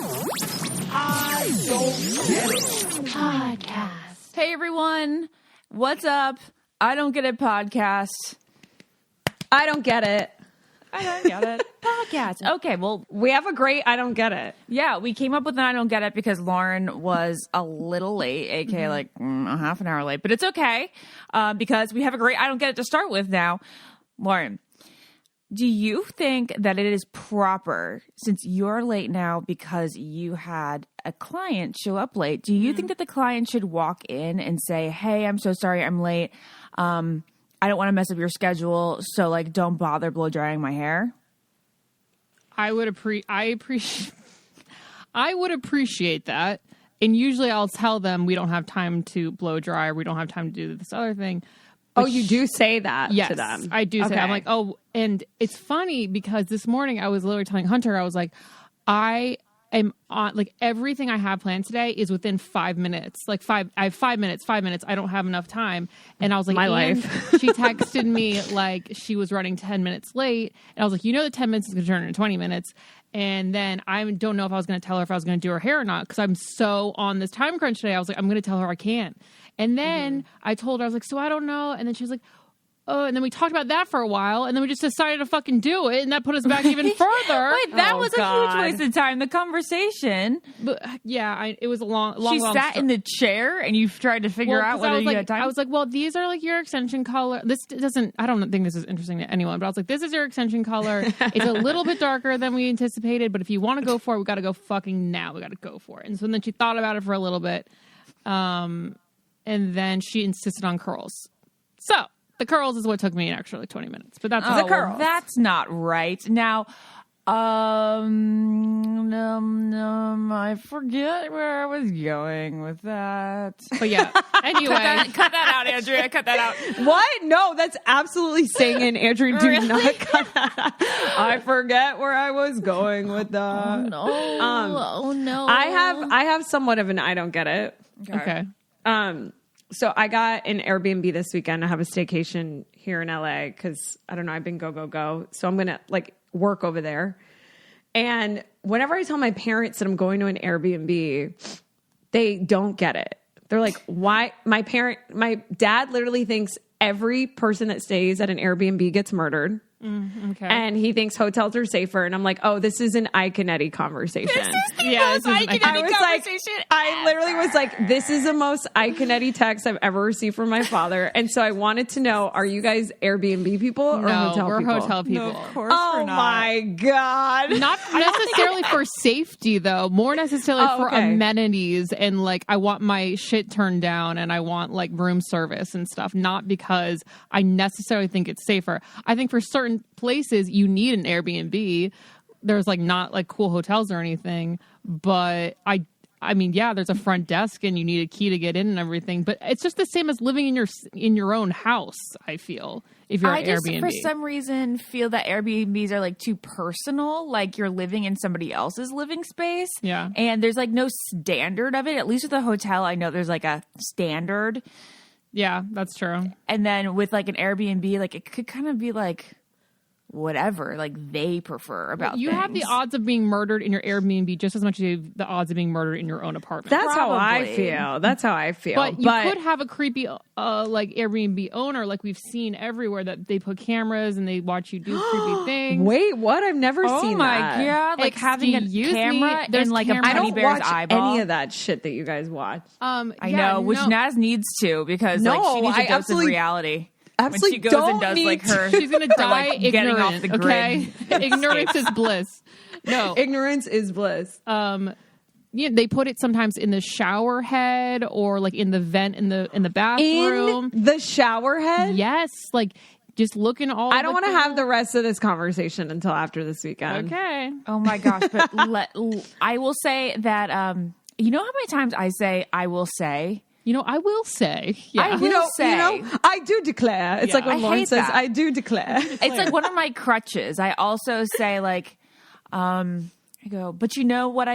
I Don't Get It Podcast. Hey everyone, what's up? I Don't Get It podcast. I don't get it. I don't get it podcast. Okay, well, We have a great I don't get it. yeah, we came up with an I Don't Get It because Lauren was a little late, aka like a half an hour late, but it's okay because we have a great I Don't Get It to start with now. Lauren, do you think that it is proper, since you're late now because you had a client show up late, do you think that the client should walk in and say, hey, I'm so sorry I'm late. I don't want to mess up your schedule, so like don't bother blow drying my hair? I would appreciate that. And usually I'll tell them we don't have time to blow dry or we don't have time to do this other thing. Oh, you do say that Yes, to them? I do say Okay. that. I'm like, oh, and it's funny because this morning I was literally telling Hunter, I was like, I am on, like, everything I have planned today is within 5 minutes. I have 5 minutes. I don't have enough time. And I was like, My and life. She texted me like she was running 10 minutes late. And I was like, you know, the 10 minutes is going to turn into 20 minutes. And then I don't know if I was going to tell her if I was going to do her hair or not, because I'm so on this time crunch today. I was like, I'm going to tell her I can't. And then I told her, I was like, so I don't know. And then she was like, oh, and then we talked about that for a while. And then we just decided to fucking do it. And that put us back even further. Wait, that Oh, was God. a huge waste of time. The conversation. But yeah, it was a long She sat in the chair and you tried to figure out 'cause whether I was you like, had time. I was like, well, these are like your extension color. This doesn't, I don't think this is interesting to anyone, but I was like, this is your extension color. It's a little bit darker than we anticipated, but if you want to go for it, we got to go fucking now. We got to go for it. And so then she thought about it for a little bit. And then she insisted on curls. So the curls is what took me an extra like 20 minutes, but that's Oh, well, that's not right. Now, I forget where I was going with that. But yeah, anyway. Cut that out, Andrea. Cut that out. What? No, that's absolutely singing, Andrew. Do Really? not cut that out. I forget where I was going with that. No. Oh no. I have somewhat of an I don't get it. Okay. So I got an Airbnb this weekend. I have a staycation here in LA because I don't know, I've been go. So I'm gonna like work over there. And whenever I tell my parents that I'm going to an Airbnb, they don't get it. They're like, why? My dad literally thinks every person that stays at an Airbnb gets murdered. Okay. And he thinks hotels are safer. And I'm like, oh, this is an Iconetti conversation. Yeah, this is I like- can I was like, I literally was like, this is the most Iconetti text I've ever received from my father. And so I wanted to know, are you guys Airbnb people or no, hotel we're people? hotel people. No, of course Oh we're not. my God. Not necessarily for safety, though. More necessarily for okay. amenities and like I want my shit turned down and I want like room service and stuff. Not because I necessarily think it's safer. I think for certain places you need an Airbnb. There's like not like cool hotels or anything, but I mean, yeah, there's a front desk and you need a key to get in and everything. But it's just the same as living in your own house. I feel if you're I an just, Airbnb. for some reason, feel that Airbnbs are like too personal. Like you're living in somebody else's living space. Yeah. And there's like no standard of it. At least with a hotel, I know there's like a standard. Yeah, that's true. And then with like an Airbnb, like it could kind of be like whatever like they prefer about You have the things. odds of being murdered in your Airbnb just as much as you have the odds of being murdered in your own apartment. That's how I Probably. feel. That's how I feel. but you could have a creepy like Airbnb owner like we've seen everywhere that they put cameras and they watch you do creepy things. Wait, what? I've never Oh seen my that. god! Like having a Excuse me, camera there's in like cameras. a I teddy don't bear's watch eyeball. any of that shit that you guys watch. I know, which Naz needs to because like No, she needs I a dose of absolutely- reality. Absolutely when she goes don't and does need like her, She's gonna her, die like, getting ignorant. off the Okay, grid. ignorance is bliss. No, Ignorance is bliss. yeah, they put it sometimes in the shower head or like in the vent in the bathroom. In the shower head? Yes, like just looking all. I don't want to have the rest of this conversation until after this weekend. Okay. Oh my gosh! But I will say that you know how many times I say I will say. You know, I will say, yeah. I will say. I do declare. It's Yeah. like when I Lauren hate says, that. I do declare. It's like one of my crutches. I also say like, I go, but you know what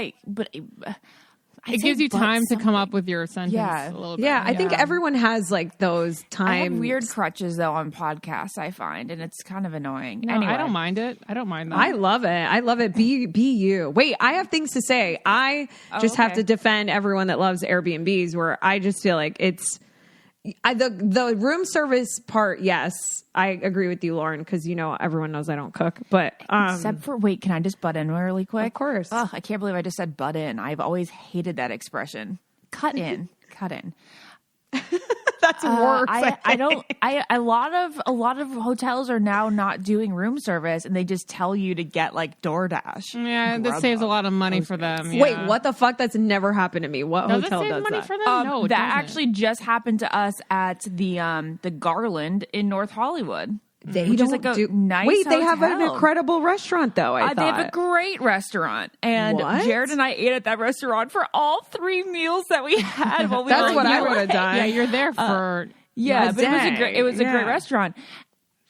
It gives you time to come up with your sentence Yeah. a little bit. Yeah, I think everyone has like those times. I have weird crutches though on podcasts, I find, and it's kind of annoying. No, anyway. I don't mind it. I don't mind that. I love it. I love it. Be you. Wait, I have things to say. I just have okay. to defend everyone that loves Airbnbs, where I just feel like it's the room service part. Yes, I agree with you, Lauren, because everyone knows I don't cook. But Except for, wait, can I just butt in really quick? Of course. Oh, I can't believe I just said butt in. I've always hated that expression. Cut in. Cut in. that's worse. I don't. A lot of hotels are now not doing room service, and they just tell you to get like DoorDash. Yeah, this saves a lot of money for them. Wait, yeah. what the fuck? That's never happened to me. What Does hotel it save does money that? for them? No, it That doesn't. actually just happened to us at the Garland in North Hollywood. They which don't is like a do. nice Wait, they have an hotel. incredible restaurant, though. I They thought have a great restaurant, and What? Jared and I ate at that restaurant for all 3 meals that we had. While we That's were what I away. would have done. Yeah, you're there for. Yeah, but day. it was a great Yeah. restaurant.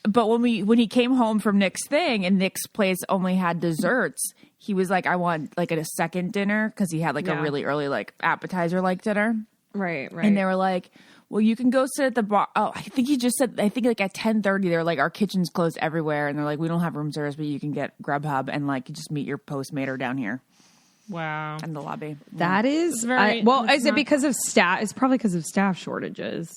But when he came home from Nick's thing, and Nick's place only had desserts, he was like, "I want like a second dinner," because he had like Yeah. a really early like appetizer like dinner, right. and they were like, "Well, you can go sit at the bar." Oh, I think he just said. I think like at 10:30, they're like, "Our kitchen's closed everywhere," and they're like, "We don't have room service, but you can get Grubhub and like just meet your Postmater down here Wow. in the lobby." That is very- well. that's Is it not- because of staff? It's probably because of staff shortages.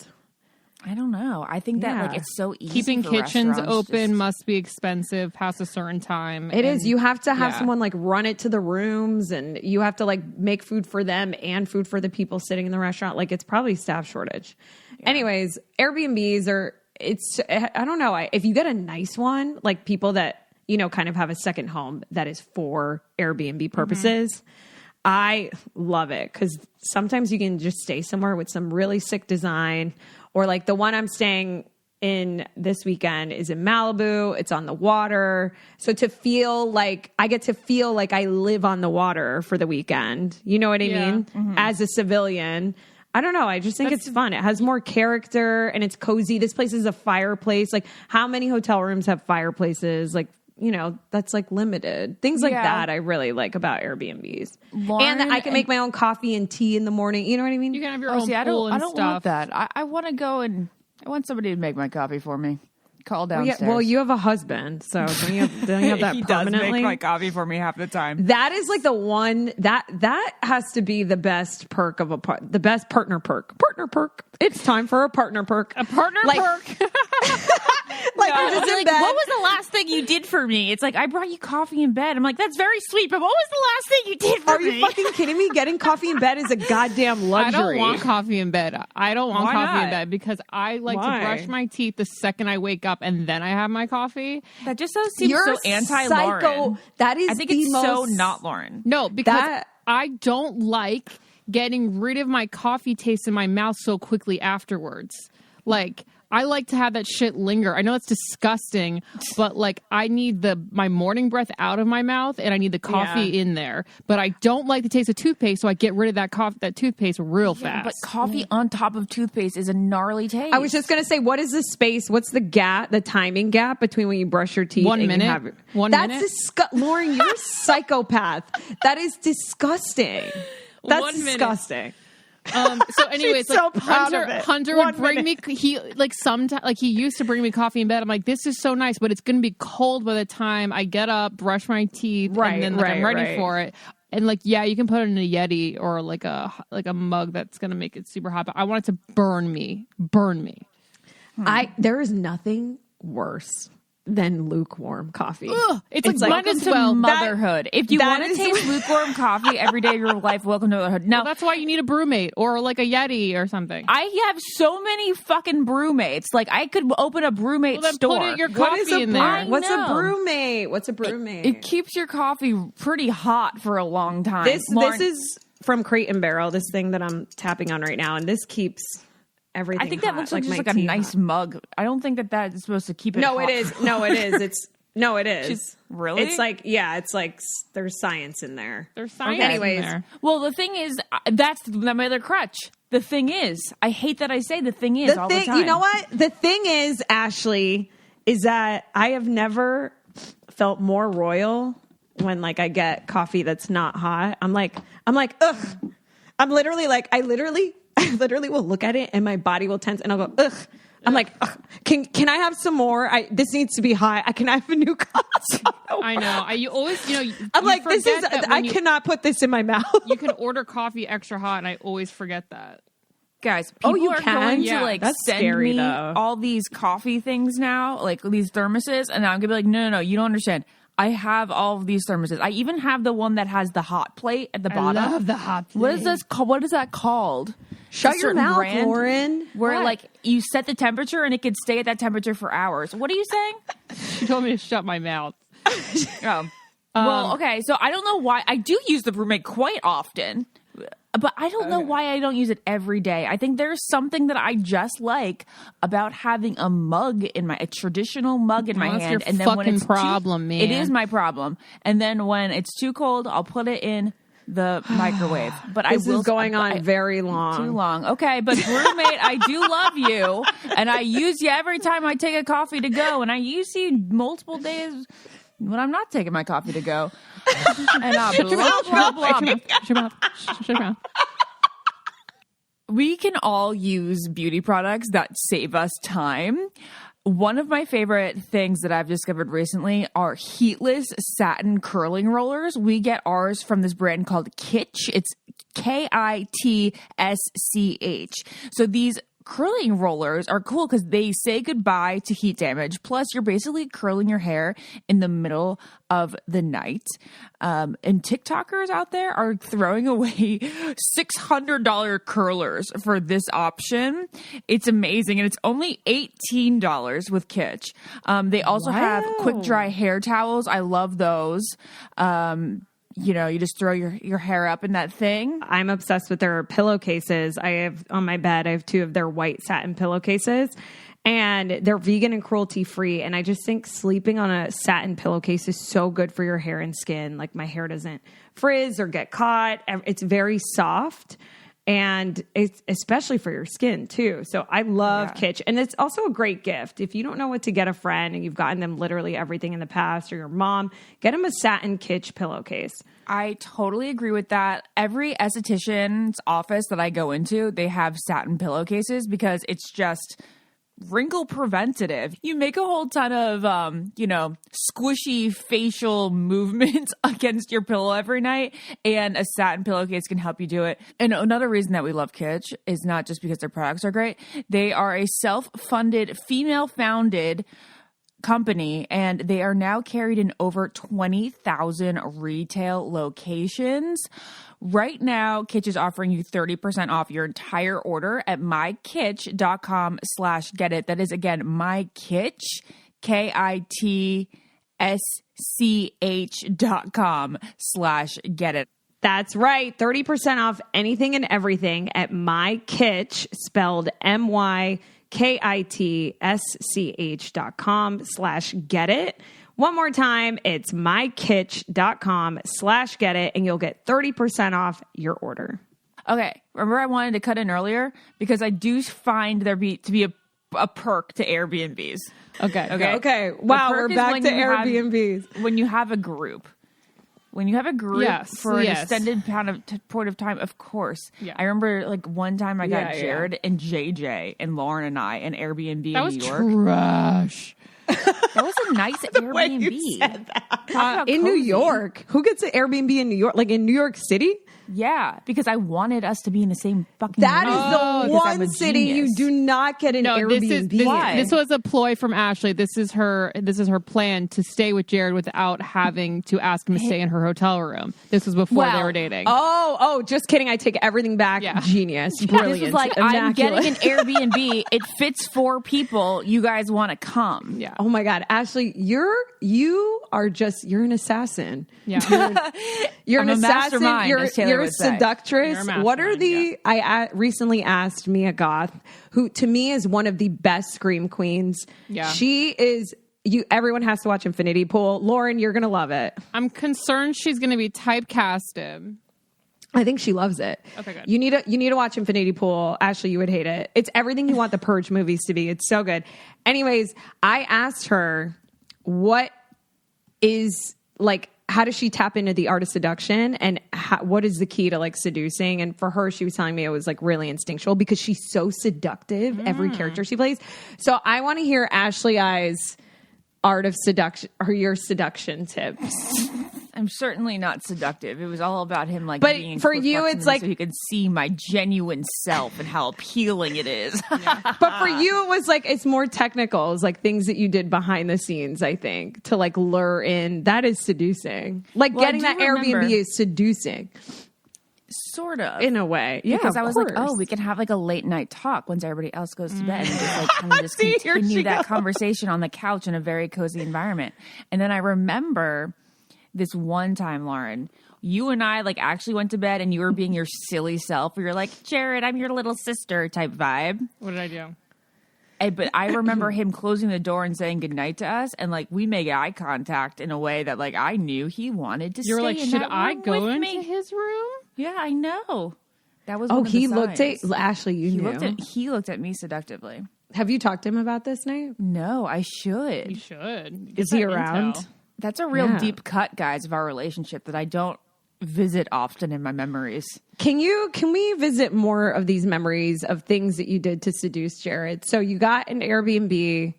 I don't know. I think that like Yeah. it's so easy. Keeping for kitchens restaurants open just- must be expensive past a certain time. It is. You have to have yeah. someone like run it to the rooms, and you have to like make food for them and food for the people sitting in the restaurant. Like it's probably staff shortage. Anyways, Airbnbs are. It's. I don't know. If you get a nice one, like people that kind of have a second home that is for Airbnb purposes. I love it because sometimes you can just stay somewhere with some really sick design, or like the one I'm staying in this weekend is in Malibu. It's on the water. So to feel like I get to feel like I live on the water for the weekend, you know what I Yeah. mean? As a civilian. I don't know. I just think it's fun. It has more character and it's cozy. This place is a fireplace. Like how many hotel rooms have fireplaces? Like, that's like limited. Things like Yeah. that I really like about Airbnbs. Lauren and that I can make my own coffee and tea in the morning. You know what I mean? You can have your Oh, own see, I pool don't. and I don't stuff. want that. I want to go and I want somebody to make my coffee for me. Call downstairs. Well, you have a husband, so don't you have that he does permanently? make my coffee for me half the time. That is like the one that has to be the best perk of the best partner perk. Partner perk. It's time for a partner perk. A partner Like- perk. Like No, you're just I'll be in like, bed. what was the last thing you did for me? It's like I brought you coffee in bed. I'm like, that's very sweet, but what was the last thing you did for Are me? you fucking kidding me? Getting coffee in bed is a goddamn I luxury. don't want coffee in bed. I don't want Why coffee in not? bed because I like Why? to brush my teeth the second I wake up and then I have my coffee. That just seems You're so anti-Lauren. psycho. That is I think the it's so most- not Lauren. No, because That- I don't like getting rid of my coffee taste in my mouth so quickly afterwards. Like, I like to have that shit linger. I know it's disgusting, but like I need my morning breath out of my mouth and I need the coffee in there. But I don't like the taste of toothpaste, so I get rid of that toothpaste real fast. But coffee on top of toothpaste is a gnarly taste. I was just gonna say, what is the space? What's the gap? The timing gap between when you brush your teeth? 1 and minute. You have, 1 That's minute. Lauren, you're a psychopath. That is disgusting. That's 1 minute. disgusting. So anyways, She's like so proud of it. Hunter 1 would bring me he used to bring me coffee in bed. I'm like, this is so nice, but it's gonna be cold by the time I get up, brush my teeth, Right, and then like I'm right, ready right. for it. And like, yeah, you can put it in a Yeti or like a mug that's gonna make it super hot. But I want it to burn me. There is nothing worse than lukewarm coffee. Ugh, it's like Welcome blended to well. motherhood. If you that want to is- taste lukewarm coffee every day of your life, welcome to motherhood. Now, Well, that's why you need a brewmate or like a Yeti or something. I have so many fucking brewmates. Like I could open a brewmate Well, then store. put your What is coffee a in brew- there. What's a know. brewmate? What's a brewmate? It keeps your coffee pretty hot for a long time. This Lauren, is from Crate and Barrel. This thing that I'm tapping on right now, and this keeps everything. I think that hot, looks like just my like a tea nice hot. mug. I don't think that is supposed to keep it. No, hot. it is. No, it is. It is. Just- really? It's like it's like there's science in there. There's science Anyways. in there. Well, the thing is, that's my other crutch. The thing is, I hate that I say the thing is all the time. You know what? The thing is, Ashley, is that I have never felt more royal when like I get coffee that's not hot. I'm like, ugh. I'm literally like, I literally will look at it and my body will tense and I'll go, ugh. I'm like, ugh. Can I have some more? This needs to be high. Can I have a new cup? I know. You always, I'm you like, this is, forget that I when cannot put this in my mouth. you can order coffee extra hot, and I always forget that. Guys, people you are can? going Yeah, to like that's send scary, me though. all these coffee things now, like these thermoses, and I'm gonna be like, no, you don't understand. I have all of these thermoses. I even have the one that has the hot plate at the bottom. I love the hot plate. What is this called? What is that called? Shut A your certain mouth, brand Lauren. Where What? like you set the temperature and it could stay at that temperature for hours. What are you saying? She told me to shut my mouth. Oh. Well, okay. So I don't know why. I do use the roommate quite often, but I don't know why I don't use it every day. I think there's something that I just like about having a traditional mug in my That's hand. your And then when fucking it's problem, man. It is my problem. And then when it's too cold, I'll put it in the microwave. But This is going on very too long. long. Okay, but roommate, I do love you, and I use you every time I take a coffee to go, and I use you multiple days when I'm not taking my coffee to go. And blah, blah, blah. Shut your mouth. Shut your mouth. We can all use beauty products that save us time. One of my favorite things that I've discovered recently are heatless satin curling rollers. We get ours from this brand called Kitsch. It's Kitsch. So these curling rollers are cool because they say goodbye to heat damage. Plus, you're basically curling your hair in the middle of the night. And TikTokers out there are throwing away $600 curlers for this option. It's amazing. And it's only $18 with Kitsch. They also have quick dry hair towels. I love those. You just throw your hair up in that thing. I'm obsessed with their pillowcases. I have on my bed, I have 2 of their white satin pillowcases, and they're vegan and cruelty free. And I just think sleeping on a satin pillowcase is so good for your hair and skin. Like my hair doesn't frizz or get caught. It's very soft. And it's especially for your skin too. So I love Kitsch. And it's also a great gift. If you don't know what to get a friend and you've gotten them literally everything in the past, or your mom, get them a satin Kitsch pillowcase. I totally agree with that. Every esthetician's office that I go into, they have satin pillowcases because it's just wrinkle preventative. You make a whole ton of, squishy facial movements against your pillow every night, and a satin pillowcase can help you do it. And another reason that we love Kitsch is not just because their products are great. They are a self-funded, female-founded company, and they are now carried in over 20,000 retail locations. Right now, Kitsch is offering you 30% off your entire order at mykitsch.com/getit. That is, again, mykitsch, KITSCH.com/getit. That's right. 30% off anything and everything at mykitsch, spelled MYKITSCH.com/getit. One more time, it's mykitsch.com/getit, and you'll get 30% off your order. Okay, remember I wanted to cut in earlier because I do find to be a perk to Airbnbs. Okay. Wow, we're back to Airbnbs. When you have a group. When you have a group for an extended point of time, of course. Yeah. I remember like one time I got Jared and JJ and Lauren and I an Airbnb in New York. Trash. That was a nice Airbnb. You said that. In New York. Who gets an Airbnb in New York? Like in New York City? Yeah, because I wanted us to be in the same fucking That room. is the Because I'm one a city genius. you do not get an Airbnb. This was a ploy from Ashley. This is her plan to stay with Jared without having to ask him to stay in her hotel room. This was before they were dating. Oh, just kidding. I take everything back. Yeah. Genius. Brilliant. This was like, I'm getting an Airbnb. It fits 4 people. You guys want to come. Yeah. Oh my God. Ashley, you're an assassin. Yeah. You're I'm an a assassin. mastermind, You're as Taylor a would say. seductress. You're a What are mastermind, I recently asked Mia Goth, who to me is one of the best scream queens. Yeah. She is. Everyone has to watch Infinity Pool. Lauren, you're gonna love it. I'm concerned she's going to be typecasted. I think she loves it. Okay, good. You need to watch Infinity Pool. Ashley, you would hate it. It's everything you want the Purge movies to be. It's so good. Anyways, I asked her what is like how does she tap into the art of seduction, and what is the key to like seducing? And for her, she was telling me it was like really instinctual because she's so seductive, every character she plays. So I want to hear Ashley I's art of seduction, or your seduction tips. I'm certainly not seductive. It was all about him, like, but being in for close you, proximity it's like so he could see my genuine self and how appealing it is. But for you, it was like, it's more technical. It's like things that you did behind the scenes, I think, to like lure in. That is seducing. Like getting that Airbnb is seducing. Sort of. In a way. Yeah. Because I was course. like, oh, we can have like a late night talk once everybody else goes to bed and just like kind of just See, here continue she that goes. conversation on the couch in a very cozy environment. And then I remember this one time, Lauren, you and I like actually went to bed and you were being your silly self where you're like, Jared, I'm your little sister type vibe. What did I do? But I remember him closing the door and saying goodnight to us. And like we made eye contact in a way that like I knew he wanted to You were stay like, in should that I room go with into me. his room? Yeah, I know. That was Oh, one of the he looked at signs. Ashley. You knew. He looked at me seductively. Have you talked to him about this, Nate? No, I should. You should. Is Get he that around? intel. That's a real Yeah. deep cut, guys, of our relationship that I don't visit often in my memories. Can we visit more of these memories of things that you did to seduce Jared? So you got an Airbnb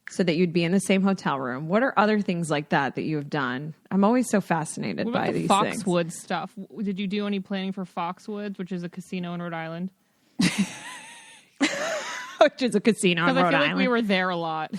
so that you'd be in the same hotel room. What are other things like that you have done? I'm always so fascinated What by about the these things. Foxwoods stuff? Did you do any planning for Foxwoods, which is a casino in Rhode Island? Which is a casino in Because I Rhode feel like Island. we were there a lot.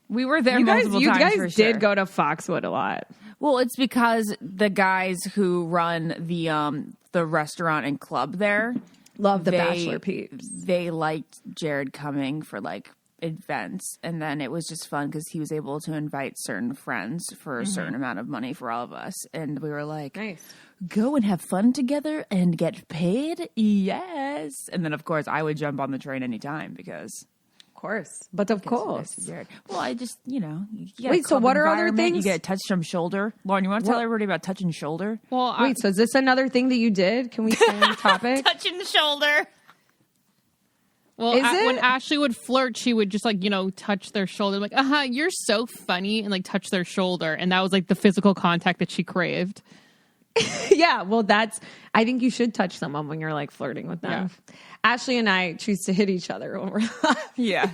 We were there you guys multiple times for did sure. go to Foxwood a lot. Well, it's because the guys who run the restaurant and club there Love the Bachelor peeps. They liked Jared coming for like events, and then it was just fun because he was able to invite certain friends for a certain amount of money for all of us, and we were like, Nice. go and have fun together and get paid. Yes. And then of course I would jump on the train anytime because Of course. But of course. Jared. Well, I just, you get a Wait, so club what are other environment, things? You get a touch from shoulder. Lauren, you want to tell everybody about touch and shoulder? Well, Wait, so is this another thing that you did? Can we stay on topic? Touching the shoulder. Well, Is when it? Ashley would flirt, she would just like, touch their shoulder. Like, you're so funny. And like touch their shoulder. And that was like the physical contact that she craved. Yeah, well, I think you should touch someone when you're like flirting with them. Ashley and I choose to hit each other when we're Yeah.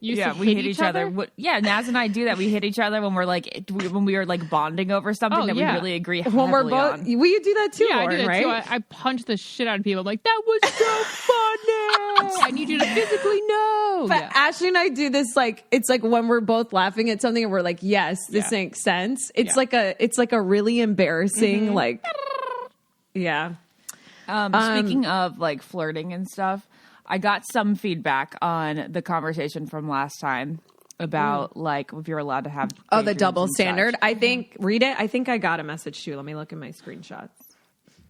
You used Yeah, to we hit each other. Yeah, Naz and I do that. We hit each other when we're like, when we are like bonding over something Oh, that yeah. we really agree when we're heavily both. on. Will you do that too, Yeah, Lauren, I do that right? too. I punch the shit out of people. I'm like, that was so funny. I need you to physically know. But Yeah. Ashley and I do this like it's like when we're both laughing at something and we're like, yes, this Yeah. makes sense. It's Yeah. like a really embarrassing like, yeah. Speaking of like flirting and stuff, I got some feedback on the conversation from last time about like if you're allowed to have Oh, the daydreams double and standard. such. I think read it. I think I got a message too. Let me look at my screenshots.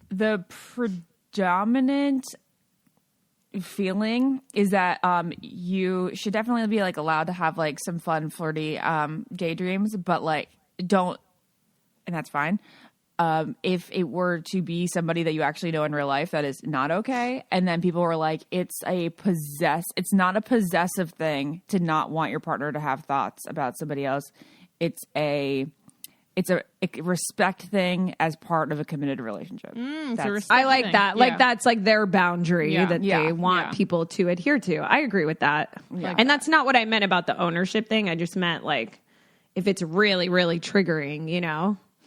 The predominant feeling is that you should definitely be like allowed to have like some fun flirty daydreams, but like don't, and that's fine. If it were to be somebody that you actually know in real life, that is not okay. And then people were like, it's not a possessive thing to not want your partner to have thoughts about somebody else. It's a respect thing as part of a committed relationship. It's a respect I like thing. that. Yeah. Like that's like their boundary Yeah. that Yeah. they want Yeah. people to adhere to. I agree with that. And that's not what I meant about the ownership thing. I just meant like if it's really, really triggering,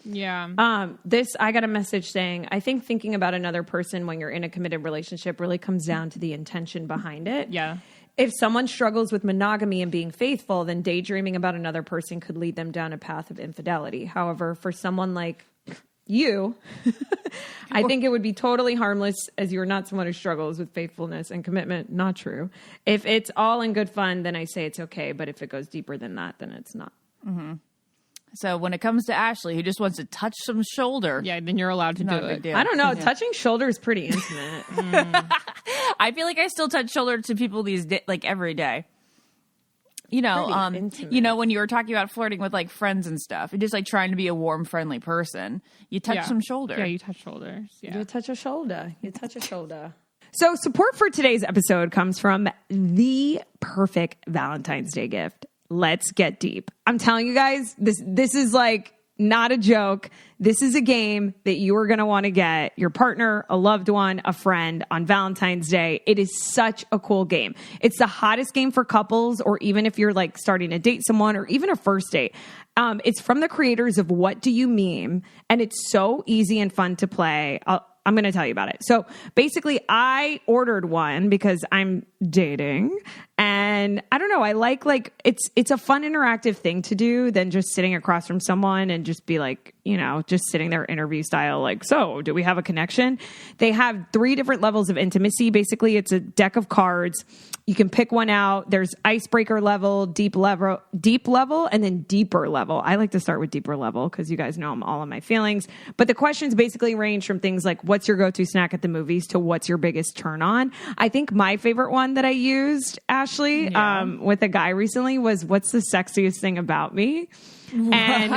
Yeah. I got a message saying, I think thinking about another person when you're in a committed relationship really comes down to the intention behind it. Yeah. If someone struggles with monogamy and being faithful, then daydreaming about another person could lead them down a path of infidelity. However, for someone like you, I think it would be totally harmless as you're not someone who struggles with faithfulness and commitment. Not true. If it's all in good fun, then I say it's okay. But if it goes deeper than that, then it's not. So when it comes to Ashley, who just wants to touch some shoulder, Yeah, then you're allowed to not do a big it. deal. I don't know. Touching shoulder is pretty intimate. I feel like I still touch shoulder to people like every day. Pretty intimate. When you were talking about flirting with like friends and stuff, and just like trying to be a warm, friendly person, you touch Yeah. some shoulder. Yeah, you touch shoulders. Yeah. You touch a shoulder. You touch a shoulder. So support for today's episode comes from the perfect Valentine's Day gift. Let's get deep. I'm telling you guys, this is like not a joke. This is a game that you are going to want to get your partner, a loved one, a friend on Valentine's Day. It is such a cool game. It's the hottest game for couples, or even if you're like starting to date someone, or even a first date. It's from the creators of What Do You Meme? And it's so easy and fun to play. I'm going to tell you about it. So basically, I ordered one because I'm dating, and I don't know. I like it's a fun interactive thing to do than just sitting across from someone and just be like, just sitting there interview style. Like, so do we have a connection? They have 3 different levels of intimacy. Basically, it's a deck of cards. You can pick one out. There's icebreaker level, deep level, and then deeper level. I like to start with deeper level because you guys know I'm all in my feelings. But the questions basically range from things like, what's your go-to snack at the movies, to what's your biggest turn on? I think my favorite one that I used, Ashley, with a guy recently was, what's the sexiest thing about me? And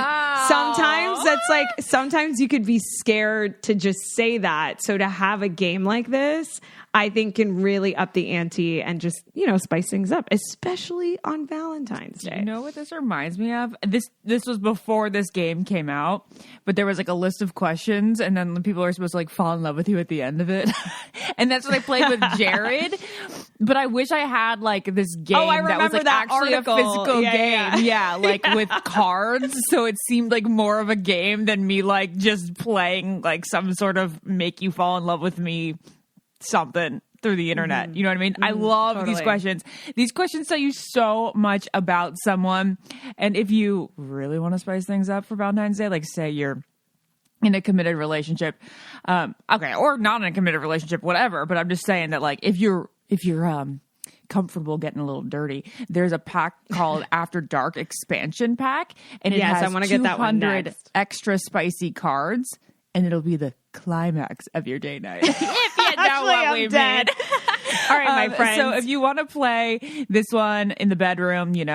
sometimes you could be scared to just say that. So to have a game like this, I think can really up the ante and just, spice things up, especially on Valentine's Day. You know what this reminds me of? This was before this game came out, but there was like a list of questions, and then people are supposed to like fall in love with you at the end of it. And that's what I played with Jared. But I wish I had like this game that was like actually article. A physical game. Yeah, like with cards. So it seemed like more of a game than me like just playing like some sort of make you fall in love with me something through the internet. Mm-hmm. You know what I mean? I love these questions. These questions tell you so much about someone. And if you really want to spice things up for Valentine's Day, like say you're in a committed relationship, or not in a committed relationship, whatever. But I'm just saying that like if you're comfortable getting a little dirty, there's a pack called After Dark Expansion Pack, and it has I want to get that one 200 next. extra spicy cards, and it'll be the climax of your day night. If you know what we mean. All right, my friends. So if you want to play this one in the bedroom, you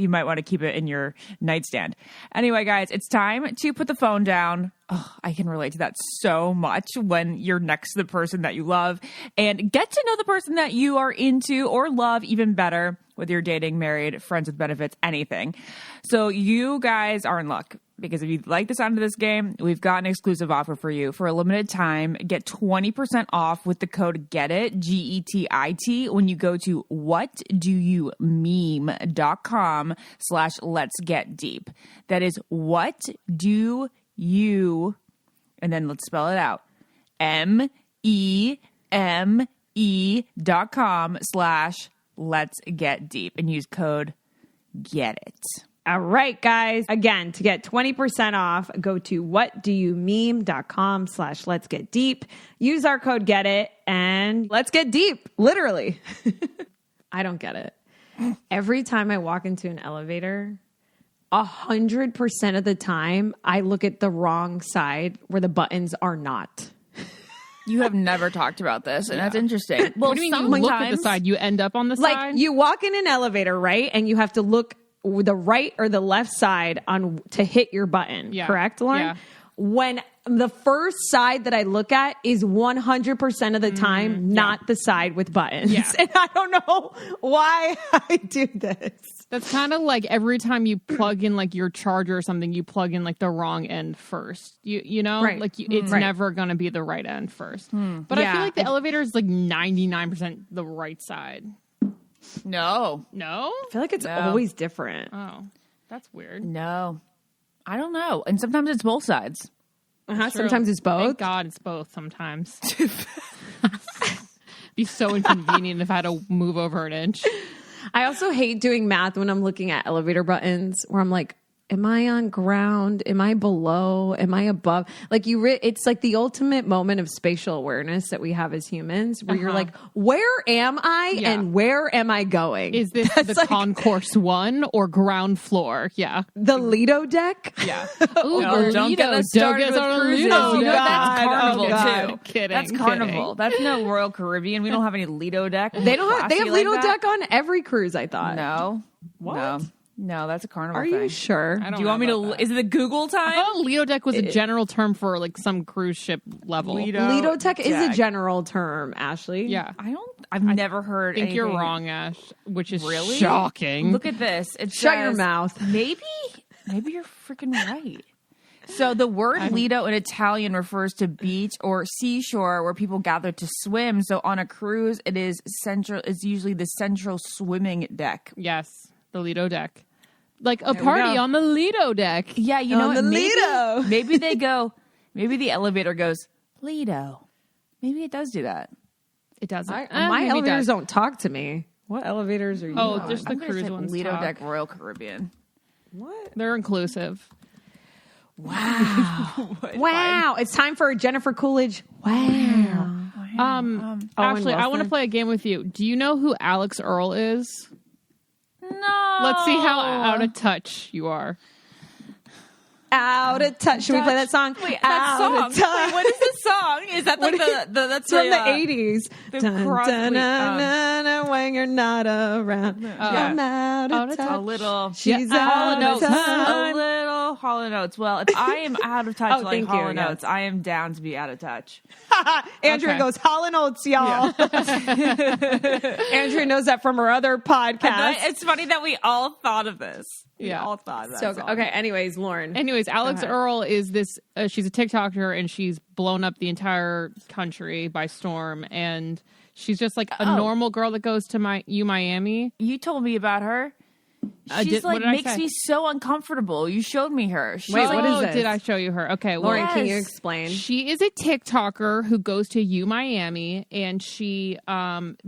might want to keep it in your nightstand. Anyway, guys, it's time to put the phone down. Oh, I can relate to that so much when you're next to the person that you love, and get to know the person that you are into or love even better, whether you're dating, married, friends with benefits, anything. So you guys are in luck, because if you like the sound of this game, we've got an exclusive offer for you. For a limited time, get 20% off with the code GETIT, GETIT, when you go to whatdoyoumeme.com/letsgetdeep. That is what do you, and then let's spell it out, MEME.com/letsgetdeep, and use code GETIT. All right, guys. Again, to get 20% off, go to whatdoyoumeme.com/letsgetdeep. Use our code GETIT and let's get deep. Literally. I don't get it. Every time I walk into an elevator, 100% of the time, I look at the wrong side where the buttons are not. You have never talked about this, and that's interesting. Well, What do you mean you look at the side? You end up on the side? Like, you walk in an elevator, right? And you have to look the right or the left side on to hit your button. Yeah. Correct, Lauren? Yeah. When the first side that I look at is 100% of the time not the side with buttons. Yeah. And I don't know why I do this. That's kind of like every time you plug in like your charger or something, you plug in like the wrong end first. You know, Right. like it's never going to be the right end first. But I Yeah. feel like the elevator is like 99% the right side. No. No? I feel like it's No. always different. Oh, that's weird. No. I don't know. And sometimes it's both sides. Sometimes it's both. Thank God it's both sometimes. Be so inconvenient if I had to move over an inch. I also hate doing math when I'm looking at elevator buttons where I'm like, am I on ground? Am I below? Am I above? Like it's like the ultimate moment of spatial awareness that we have as humans where you're like, where am I Yeah. and where am I going? Is this the like concourse 1 or ground floor? Yeah. the Lido deck? Yeah. No, Ooh, don't get us Don't started get with on cruises. Lido. You know that's God. Carnival Oh, God. too. Kidding, That's Carnival. That's no Royal Caribbean. We don't have any Lido deck. They don't have, they have Classy Lido like that? deck on every cruise, I thought. No. What? No, that's a Carnival Are thing. you sure? I don't Do you want me know to? about that. Is it the Google time? I thought Lido deck was a general term for like some cruise ship level. Lido tech is a deck. general term, Ashley. Yeah. I've never heard. I think you're anything- wrong, Ash, which is Really? shocking. Look at this. It Shut your says- mouth. Maybe you're freaking right. So the word lido in Italian refers to beach or seashore where people gather to swim. So on a cruise, it is central. It's usually the central swimming deck. Yes, the Lido deck. Like a party on the Lido deck. Yeah, you know On what? the Maybe, Lido. maybe they go. Maybe the elevator goes Lido. Maybe it does do that. It doesn't. My maybe it elevators does. don't talk to me. What elevators are you Oh, on? just the I'm gonna cruise say ones. Lido talk. deck Royal Caribbean. What? They're inclusive. Wow. Wow. It's time for Jennifer Coolidge. Wow. Ashley, I want to Wilson? play a game with you. Do you know who Alex Earl is? No. Let's see how out of touch you are. Out of touch. Should we play that song? Wait, that Out song. of touch. Wait, what is this song? Is that like that's from the the 80s. the Dun, cross- dun, wait, dun, dun, dun, when you're not around. I'm out of touch. a little She's Hall out and of Oates. A time. little Hall and Oates. Well, if I am out of touch like thank you, Hall and yes. Oates, I am down to be out of touch. Andrea Okay. goes, Hall and Oates, y'all. Andrea knows that from her other podcast. But it's funny that we all thought of this. We Yeah. all thought of that. So, song. okay, anyways, Lauren. Anyways, Alex ahead. Earl is this. She's a TikToker and she's blown up the entire country by storm. And she's just like a normal girl that goes to Miami. You told me about her. She's did- what like did I makes say? me so uncomfortable. You showed me her. She's Wait, like, what is this? Did I show you her? Okay, well, Lauren, can you Yes. explain? she is a TikToker who goes to Miami, and she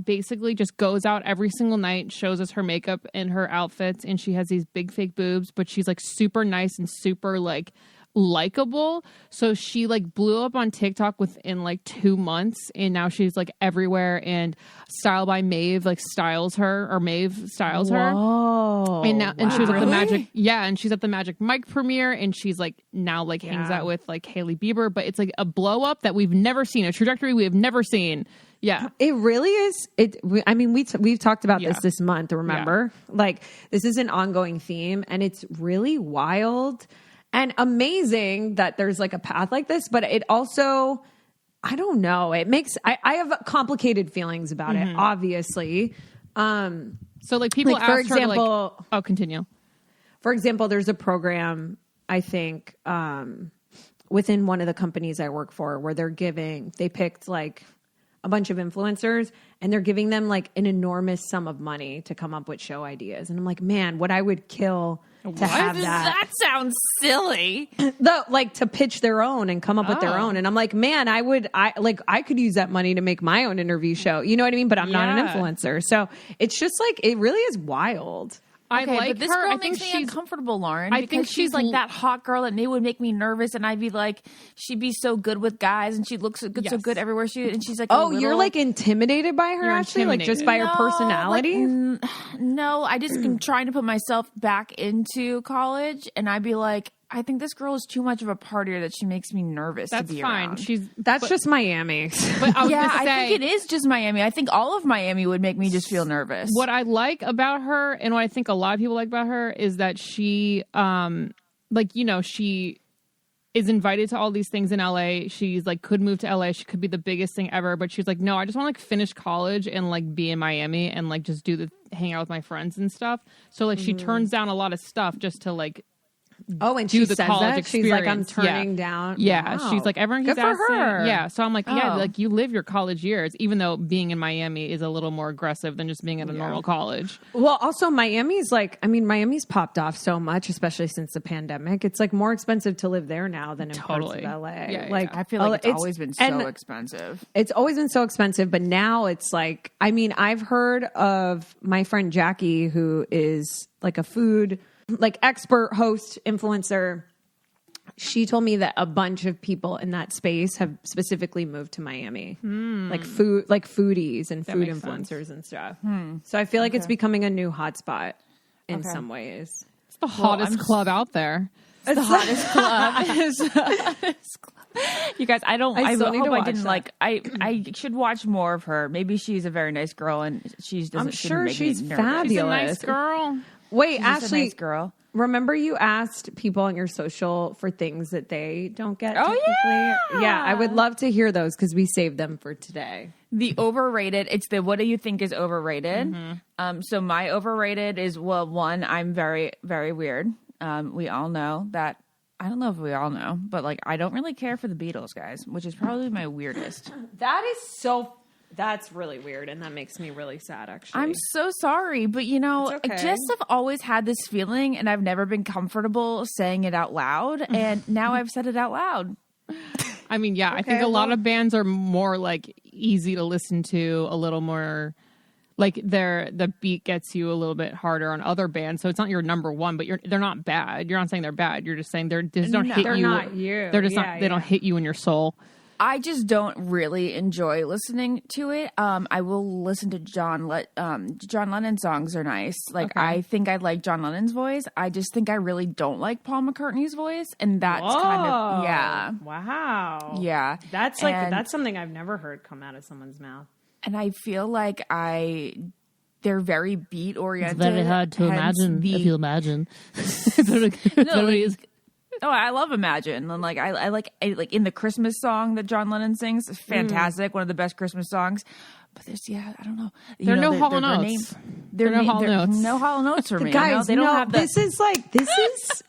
basically just goes out every single night, shows us her makeup and her outfits, and she has these big fake boobs, but she's like super nice and super like likable. So she like blew up on TikTok within like 2 months, and now she's like everywhere. And Style by Maeve like styles her, or Maeve styles her. Oh, And now, and she was at the Really? Magic, and she's at the Magic Mike premiere, and she's like now like hangs Yeah. out with like Hailey Bieber, but it's like a blow up that we've never seen, a trajectory we have never seen. Yeah, It really is. I mean, we've talked about Yeah. this month. Remember, like this is an ongoing theme, and it's really wild and amazing that there's like a path like this. But it also, I don't know. It makes I have complicated feelings about it. Obviously, so like people like for asked her to, example, like, oh, continue. for example, there's a program I think within one of the companies I work for where they picked like a bunch of influencers and they're giving them like an enormous sum of money to come up with show ideas. And I'm like, man, what I would kill to have that. That sounds silly. Like to pitch their own and come up with their own. And I'm like, man, I could use that money to make my own interview show. You know what I mean? But I'm not an Yeah. influencer. So it's just like, it really is wild. I Okay, like but this her. girl I think makes me she's uncomfortable, Lauren. I because think she's she's like l- that hot girl that would make me nervous, and I'd be like, she'd be so good with guys, and she looks so good, so Yes. good everywhere she. And she's like, Oh, a you're little- like intimidated by her, You're Ashley? Like just intimidated. by her personality? No, I just am trying to put myself back into college, and I'd be like, I think this girl is too much of a partier that she makes me nervous that's to be fine. around. She's That's just Miami. but I was Yeah, gonna I say, think it is just Miami. I think all of Miami would make me just feel nervous. what I like about her, and what I think a lot of people like about her, is that she, she is invited to all these things in LA. She's like, could move to LA. She could be the biggest thing ever. But she's like, no, I just want to like finish college and like be in Miami and like just hang out with my friends and stuff. So like she turns down a lot of stuff just to like Oh, and do she the says college that? experience. She's like, I'm Yeah. turning down. Yeah, Wow. she's like, everyone keeps Good for asking. her. Yeah, so I'm like, yeah, Oh. like you live your college years, even though being in Miami is a little more aggressive than just being at a normal college. Well, also Miami's Miami's popped off so much, especially since the pandemic. It's like more expensive to live there now than in Totally. parts of LA. Yeah, like I feel like it's always been so and expensive. It's always been so expensive, but now it's like, I mean, I've heard of my friend Jackie, who is like a food like expert, host, influencer. She told me that a bunch of people in that space have specifically moved to Miami, like foodies and food makes influencers and stuff. So I feel like it's becoming a new hotspot in Okay. some ways. It's the hottest club out there. It's the hottest club. It's the hottest club. You guys, I still need hope to I watch didn't that. like. I should watch more of her. Maybe she's a very nice girl, and I'm sure she's nervous. She's a fabulous. nice girl. Wait, She's just a Ashley, nice girl. remember you asked people on your social for things that they don't get? Oh, typically? Yeah, I would love to hear those because we saved them for today. The overrated. It's the what do you think is overrated? So my overrated is, well, one, I'm very, very weird. We all know that I don't know if we all know, but like I don't really care for the Beatles, guys, which is probably my weirdest. That's really weird, and that makes me really sad, actually. I'm so sorry, but you know, It's okay. I just have always had this feeling, and I've never been comfortable saying it out loud, and now I've said it out loud. I mean, yeah, I think a lot of bands are more like easy to listen to, a little more like the beat gets you a little bit harder on other bands. So it's not your number one, but they're not bad. You're not saying they're bad. You're just saying they just don't hit you. They're not you. They're just not. They don't hit you in your soul. I just don't really enjoy listening to it. I will listen to John Lennon songs are nice. Like I think I like John Lennon's voice. I just think I really don't like Paul McCartney's voice, and that's kind of Wow. Yeah. That's that's something I've never heard come out of someone's mouth. And I feel like they're very beat oriented. It's very hard to imagine if you imagine. Oh, I love Imagine. And like I like in the Christmas song that John Lennon sings, it's fantastic, one of the best Christmas songs. But there's I don't know. There are no hollow notes. There are no hollow notes. No hollow notes for me. Guys, they don't have this is.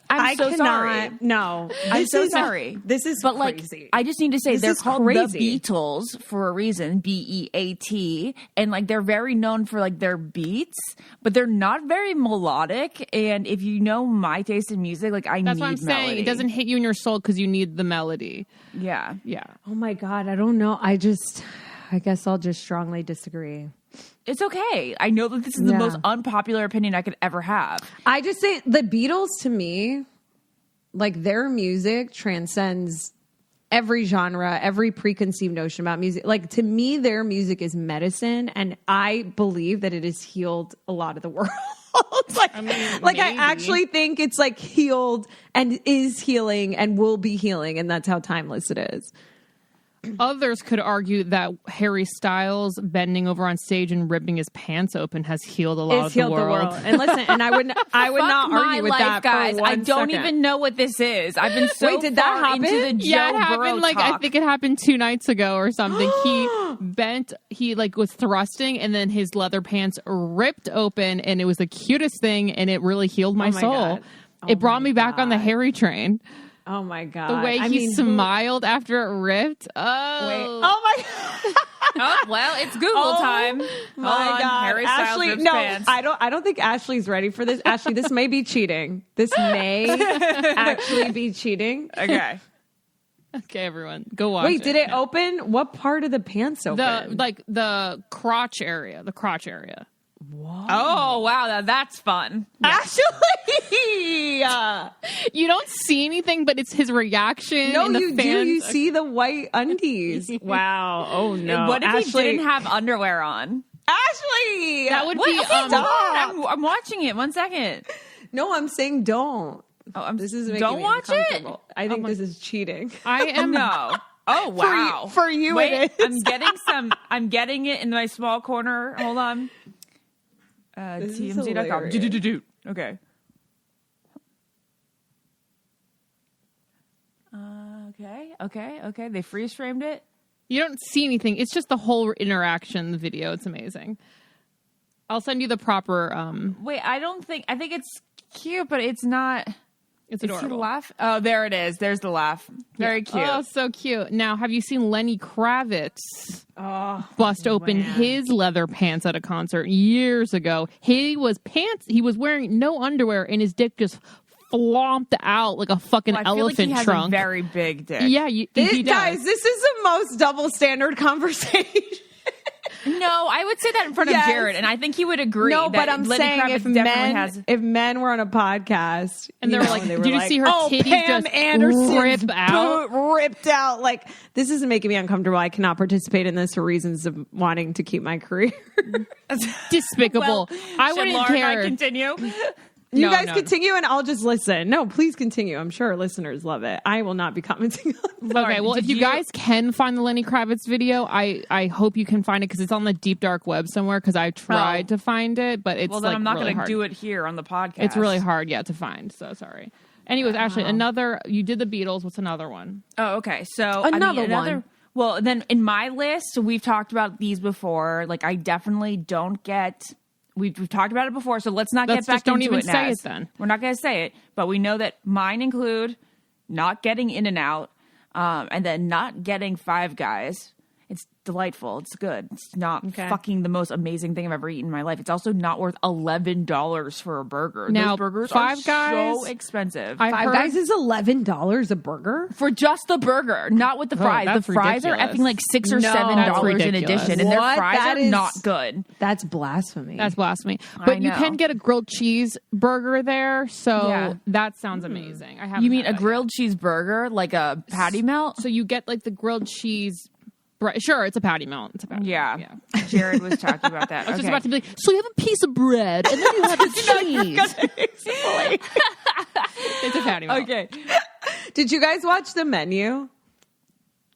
I'm so sorry. No, I'm so sorry. This is but crazy. like I just need to say This they're is called crazy. the Beatles for a reason, BEAT, and like they're very known for like their beats, but they're not very melodic. And if you know my taste in music, like That's need what I'm saying. melody. It doesn't hit you in your soul because you need the melody. Yeah. Oh my God, I don't know. I guess I'll just strongly disagree. It's okay. I know that this is the most unpopular opinion I could ever have. I just say the Beatles to me, like their music transcends every genre, every preconceived notion about music. Like to me, their music is medicine, and I believe that it has healed a lot of the world. I actually think it's like healed and is healing and will be healing, and that's how timeless it is. Others could argue that Harry Styles bending over on stage and ripping his pants open has healed a lot of the world. And listen, and I would not argue with that, guys. for I one don't second. even know what this is. I've been so did that far happen? into the Joe Yeah, it Burrow happened like talk. I think it happened 2 nights ago or something. He like was thrusting and then his leather pants ripped open and it was the cutest thing and it really healed my soul. God. It brought me back on the Harry train. Oh my God. The way he smiled after it ripped. Oh. Wait. Oh my God. Oh, well, it's Google time. My God. Harry Styles Ashley, rips no, pants. I don't think Ashley's ready for this. Ashley, this may be cheating. This may actually be cheating. Okay. Okay, everyone, go watch Wait, did it open? What part of the pants open? The crotch area. The crotch area. Oh, wow. That's fun. Ashley! You don't see anything, but it's his reaction. No, and the you fans. do. You see the white undies. Wow. Oh, no. What if Ashley, he didn't have underwear on? Ashley! That would What? be. Okay, hold on. I'm watching it. 1 second. No, I'm saying don't. Oh, This is making don't me watch it. uncomfortable. I think this is cheating. I am. No. Oh, wow. For you Wait, it is. I'm getting it in my small corner. Hold on. This is TMZ.com. hilarious. Okay. Okay. They freeze framed it. You don't see anything. It's just the whole interaction. The video. It's amazing. I'll send you the proper. Wait, I think it's cute, but it's not. It's Is he adorable. laugh? Oh, there it is. There's the laugh. Very cute. Oh, so cute. Now, have you seen Lenny Kravitz bust open his leather pants at a concert years ago? He was wearing no underwear, and his dick just flomped out like a fucking I feel elephant like he has trunk. a very big dick. Yeah, he does. Guys, this is the most double standard conversation. No, I would say that in front Yes. of Jared, and I think he would agree. No, that but I'm Lenny saying Kravitz definitely has. if men were on a podcast And they were like, did you see her titties Pam just Anderson's rip out? ripped out. Like, this isn't making me uncomfortable. I cannot participate in this for reasons of wanting to keep my career. Despicable. I Should wouldn't Laura and I care. continue? You No, guys no. continue and I'll just listen. No, please continue. I'm sure listeners love it. I will not be commenting on that. Okay, well, if you guys can find the Lenny Kravitz video, I hope you can find it because it's on the deep dark web somewhere. Because I tried to find it, but it's Well, then like I'm not really going to hard. do it here on the podcast. It's really hard, to find. So sorry. Anyways, Ashley, you did the Beatles. What's another one? Oh, okay. So Another one. Well, then in my list, we've talked about these before. Like, I definitely don't get. We've talked about it before, so let's not get back just don't into even it. say Naz. it then. We're not going to say it, but we know that mine include not getting In and Out, and then not getting Five Guys. It's delightful. It's good. It's not fucking the most amazing thing I've ever eaten in my life. It's also not worth $11 for a burger. Now, those burgers Five are Guys, so expensive. Five Guys is $11 a burger for just the burger, not with the fries. The that's fries ridiculous. are effing like $6 or No, $7 that's in ridiculous. addition, and their What? fries That are is- not good. That's blasphemy. That's blasphemy. I But you know. can get a grilled cheese burger there, so Yeah. that sounds amazing. I haven't You mean had a that grilled cheeseburger, like a patty melt? yet. So you get like the grilled cheese. Sure, it's a patty melt. It's a patty Yeah. melt. Jared was talking about that. I was just Okay. about to be like, so you have a piece of bread and then you have the cheese. It's a patty melt. Okay. Did you guys watch The Menu?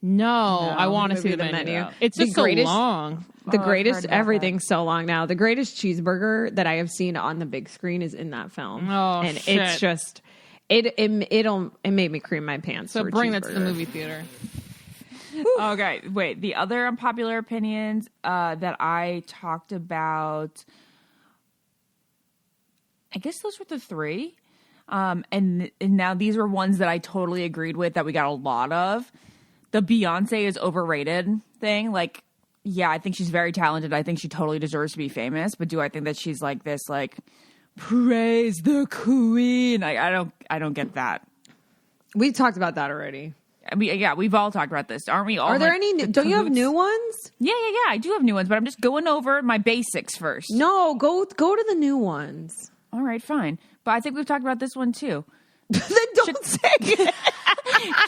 No, I want to movie see the The menu. Menu. It's The just so greatest- long. The I've greatest, heard about everything's so long now. The greatest cheeseburger that I have seen on the big screen is in that film. Oh, and shit. it's just it made me cream my pants. So for a bring that to the cheeseburger. movie theater. Okay. Wait. The other unpopular opinions that I talked about, I guess those were the three. And now these were ones that I totally agreed with that we got a lot of. The Beyonce is overrated thing. Like, yeah, I think she's very talented. I think she totally deserves to be famous. But do I think that she's like this, like, praise the queen? I don't get that. We talked about that already. I mean, yeah, we've all talked about this, aren't we? All Are there like, any? the Don't you have cahoots? new ones? Yeah. I do have new ones, but I'm just going over my basics first. No, go to the new ones. All right, fine. But I think we've talked about this one too. Then don't say it.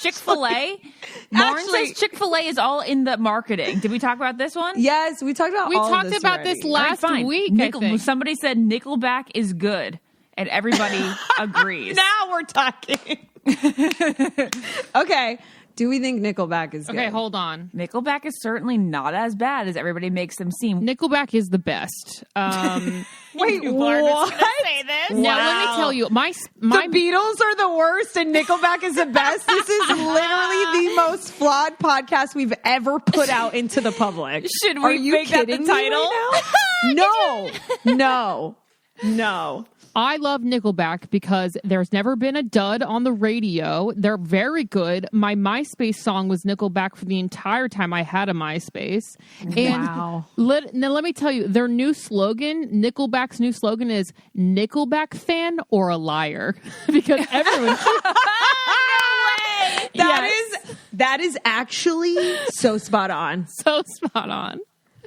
Chick-fil-A. Lauren Actually- says Chick-fil-A is all in the marketing. Did we talk about this one? Yes, we talked about. We all talked of this about already. this All right, last fine. week. I think. Somebody said Nickelback is good, and everybody agrees. Now we're talking. Okay. Do we think Nickelback is good? Okay, hold on. Nickelback is certainly not as bad as everybody makes them seem. Nickelback is the best. Wait, Lauren was what? gonna say this. Now let me tell you, my The Beatles are the worst and Nickelback is the best. This is literally the most flawed podcast we've ever put out into the public. Should we Are you make that the kidding me title? right now? No. I love Nickelback because there's never been a dud on the radio. They're very good. My MySpace song was Nickelback for the entire time I had a MySpace. And Wow. now let me tell you, their new slogan, Nickelback's new slogan is Nickelback fan or a liar. Because everyone... That is actually so spot on. So spot on.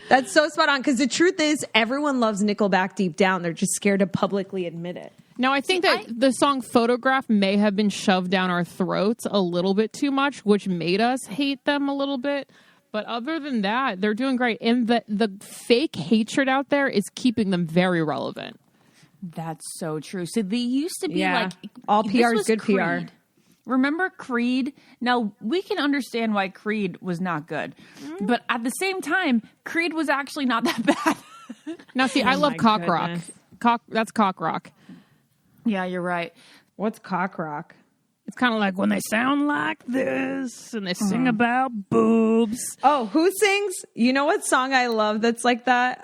That's so spot on because the truth is everyone loves Nickelback deep down. They're just scared to publicly admit it. Now, I think that the song Photograph may have been shoved down our throats a little bit too much, which made us hate them a little bit. But other than that, they're doing great. And the fake hatred out there is keeping them very relevant. That's so true. So they used to be Yeah. like All this PR is was good PR. Creed. Remember Creed? Now we can understand why Creed was not good, but at the same time, Creed was actually not that bad. Now, see, I love my cock rock. goodness. That's cock rock. Yeah, you're right. What's cock rock? It's kind of like when they sound like this and they sing about boobs. Oh, who sings? You know what song I love that's like that?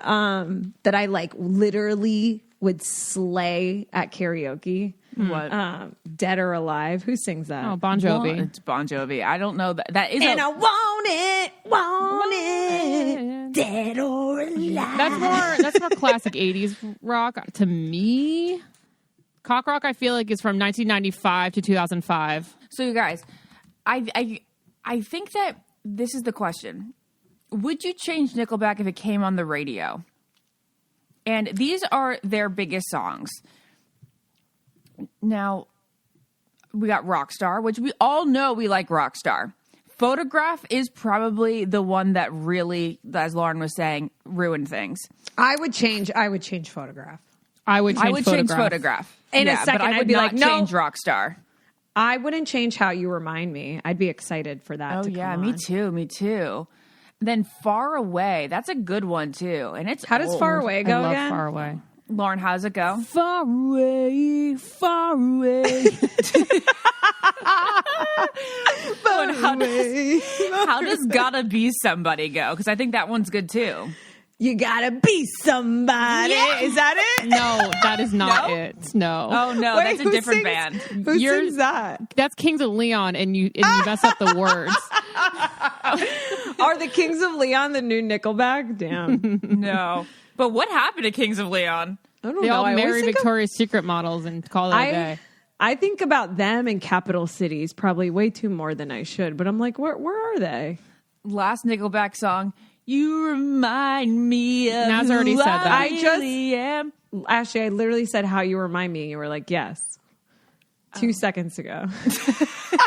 That I like literally would slay at karaoke. What? Dead or Alive. Who sings that? Oh, Bon Jovi. Well, it's Bon Jovi. I don't know that. That is. And I want it, dead or alive. That's more classic 80s rock to me. Cock rock, I feel like, is from 1995 to 2005. So, you guys, I think that this is the question: would you change Nickelback if it came on the radio? And these are their biggest songs. Now, we got Rockstar, which we all know we like Rockstar. Photograph is probably the one that really, as Lauren was saying, ruined things. I would change Photograph. I would change Photograph. In a Yeah, second, but I I'd would be not like, no. change Rockstar. I wouldn't change How You Remind Me. I'd be excited for that. Oh, to yeah, come me on. too. Then Far Away, that's a good one too. And it's How does old. Far Away I go love again? Far Away. Lauren, how's it go? Far away, far away. How does Gotta Be Somebody go? Because I think that one's good too. You gotta be somebody. Yeah. Is that it? No, that is not No? it. No. Oh no, Wait, that's a who different sings- band. Who sings that? That's Kings of Leon, and you mess up the words. Are the Kings of Leon the new Nickelback? Damn. No. But what happened to Kings of Leon? I don't They know. all I always marry think of- Victoria's Secret models and call it a day. I think about them in capital cities probably way too more than I should, but I'm like, where are they? Last Nickelback song. You remind me of Naz already who said that. I I just- really am. Ashley, I literally said how you remind me, and you were like, yes. 2 seconds ago.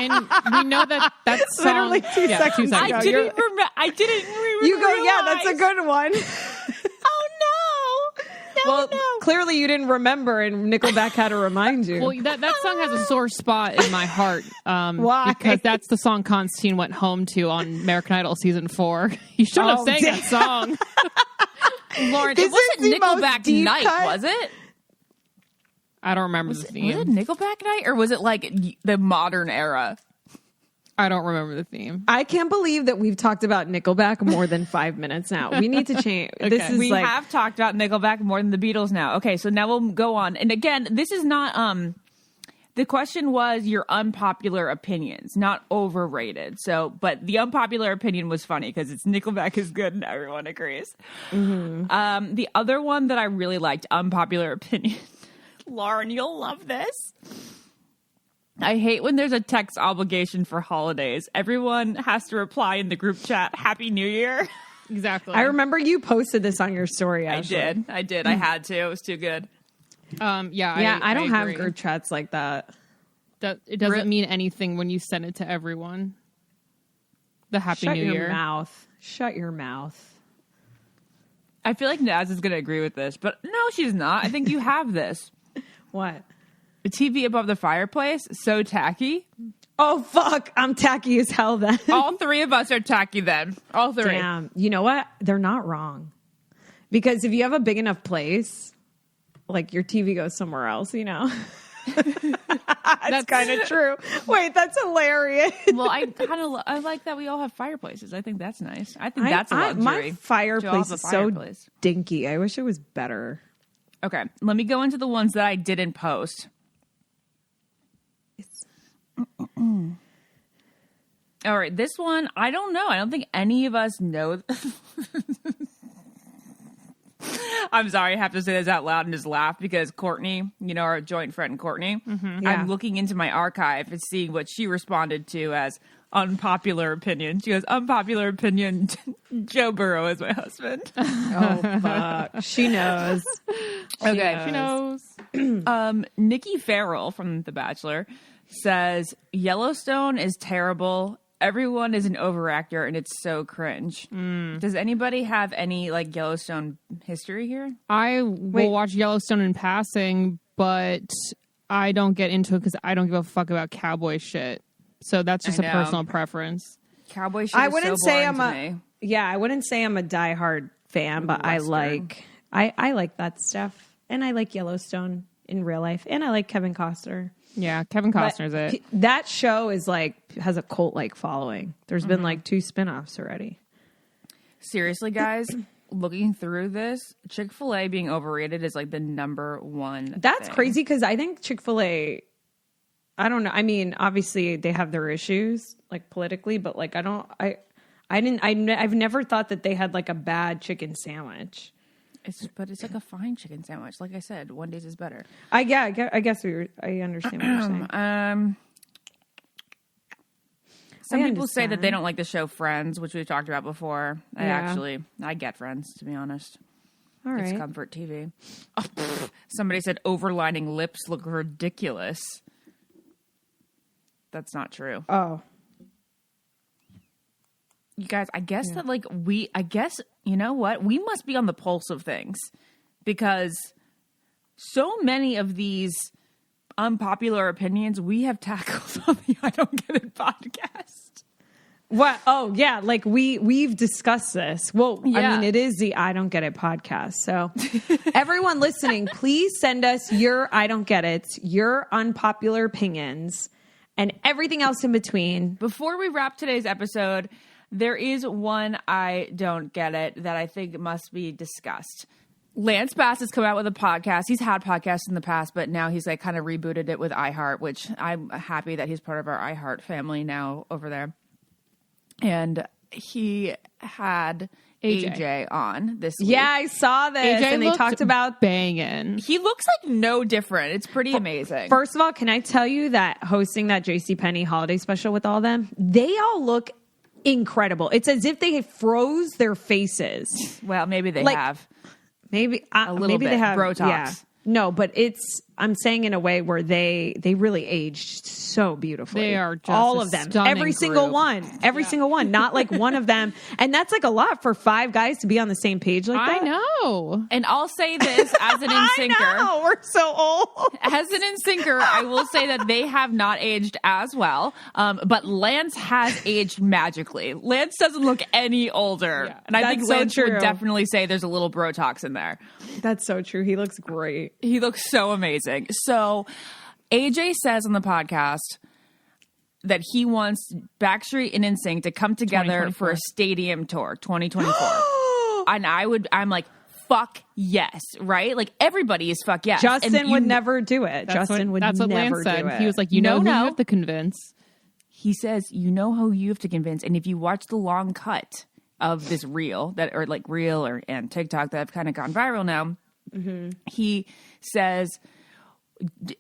And we know that song... Literally 2 seconds I ago. didn't remember. I didn't remember. You go, yeah, that's a good one. Oh no. Well, clearly you didn't remember, and Nickelback had to remind you. Well, that song has a sore spot in my heart. Why? Because that's the song Constantine went home to on American Idol season 4. He should have sang that song. Lauren, This it wasn't is the most Nickelback deep night, cut. was it? I don't remember the Was theme. it Nickelback night, or was it like the modern era? I don't remember the theme. I can't believe that we've talked about Nickelback more than 5 minutes now. We need to change. This Okay. is We like, have talked about Nickelback more than the Beatles now. Okay, so now we'll go on. And again, this is not the question was your unpopular opinions, not overrated. So, but the unpopular opinion was funny because it's Nickelback is good and everyone agrees. The other one that I really liked, unpopular opinion. Lauren, you'll love this. I hate when there's a text obligation for holidays. Everyone has to reply in the group chat, Happy New Year. Exactly. I remember you posted this on your story, Ashley. I did. I had to. It was too good. Yeah, I don't have agree. group chats like that. It doesn't mean anything when you send it to everyone. The Happy Shut New your Year. mouth. Shut your mouth. I feel like Naz is going to agree with this, but no, she's not. I think you have this. What? The TV above the fireplace, so tacky. Oh, fuck. I'm tacky as hell then. All three of us are tacky then. All three. Damn. You know what? They're not wrong. Because if you have a big enough place, like your TV goes somewhere else, you know? That's kind of true. Wait, that's hilarious. Well, I like that we all have fireplaces. I think that's nice. I think that's a luxury. My to all fireplace have a is fireplace. so dinky. I wish it was better. Okay, let me go into the ones that I didn't post. All right, this one, I don't know. I don't think any of us know. I'm sorry, I have to say this out loud and just laugh because Courtney, you know, our joint friend Courtney, Yeah. I'm looking into my archive and seeing what she responded to as unpopular opinion. She goes, unpopular opinion, Joe Burrow is my husband. Oh, fuck. She knows. Okay. She knows. Nikki Farrell from The Bachelor says, Yellowstone is terrible. Everyone is an overactor and it's so cringe. Does anybody have any like Yellowstone history here? I will watch Yellowstone in passing, but I don't get into it because I don't give a fuck about cowboy shit. So that's just a know. personal preference. Cowboy shit I is wouldn't so say boring I'm to me. Yeah, I wouldn't say I'm a diehard fan, but I like that stuff. And I like Yellowstone in real life. And I like Kevin Costner. Yeah, Kevin Costner's it. That show is like has a cult like following. There's been like 2 spinoffs already. Seriously, guys, looking through this, Chick-fil-A being overrated is like the number one That's thing. crazy because I think Chick-fil-A, I don't know. I mean, obviously they have their issues like politically, but like I've never thought that they had like a bad chicken sandwich. But it's like a fine chicken sandwich. Like I said, one day's is better. I guess I understand what you're saying. Some I people say that they understand. don't like the show Friends, which we've talked about before. I get Friends, to be honest. All It's right. comfort TV. Somebody said overlining lips look ridiculous. That's not true. Oh, You guys, I guess you know what? We must be on the pulse of things because so many of these unpopular opinions we have tackled on the I Don't Get It podcast. what? Oh, yeah. Like we've discussed this. Well, I Yeah. mean, it is the I Don't Get It podcast. So everyone listening, please send us your I Don't Get It, your unpopular opinions, and everything else in between. Before we wrap today's episode, There is one I don't get it that I think must be discussed. Lance Bass has come out with a podcast. He's had podcasts in the past, but now he's like kind of rebooted it with iHeart, which I'm happy that he's part of our iHeart family now over there. And he had AJ on this week. Yeah, I saw this. AJ and they looked talked about banging. He looks like no different. It's pretty amazing. First of all, can I tell you that hosting that JCPenney holiday special with all of them, they all look incredible. It's as if they froze their faces. Well, maybe they Like, have. Maybe A little maybe bit. they have Brotox. Yeah. No, but I'm saying in a way where they really aged so beautifully. They are just all a of them, stunning every single group. one, single one. Not like one of them, and that's like a lot for 5 guys to be on the same page like I that. know. And I'll say this as an NSYNCer. I know, we're so old. As an NSYNCer, I will say that they have not aged as well. But Lance has aged magically. Lance doesn't look any older. Yeah, and I think that's so Lance would true. definitely say there's a little Brotox in there. That's so true. He looks great. He looks so amazing. So AJ says on the podcast that he wants Backstreet and NSYNC to come together for a stadium tour, 2024. And I'm like, fuck yes, right? Like everybody is fuck yes. Justin And would never do it. That's Justin would that's what never Lance said. do it. He was like, you know who you have to convince. He says, you know who you have to convince. And if you watch the long cut of this reel and TikTok that have kind of gone viral now, he says,